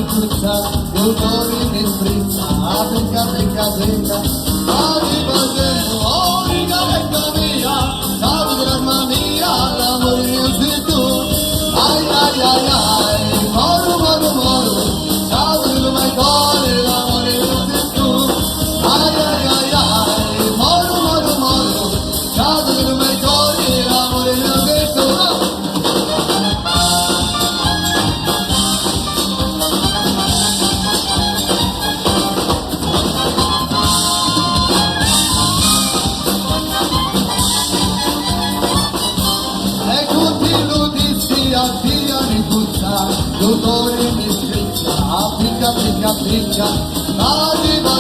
mi puzza, l'odore mi sprizza, Africa, Africa, Africa, arrivederemo, oh, riga vecchia mia, ciao mamma mia, l'amore mio sei tu, ai ai ai ai, moro, moro, moro, ciao tu mai cuore, l'amore mio sei tu, ai ai ai ai, moro, moro, moro, ciao tu mai cuore, l'amore mio sei tu. Via mi puzza, l'odore mi sprizza, Africa, Africa, Africa, arriva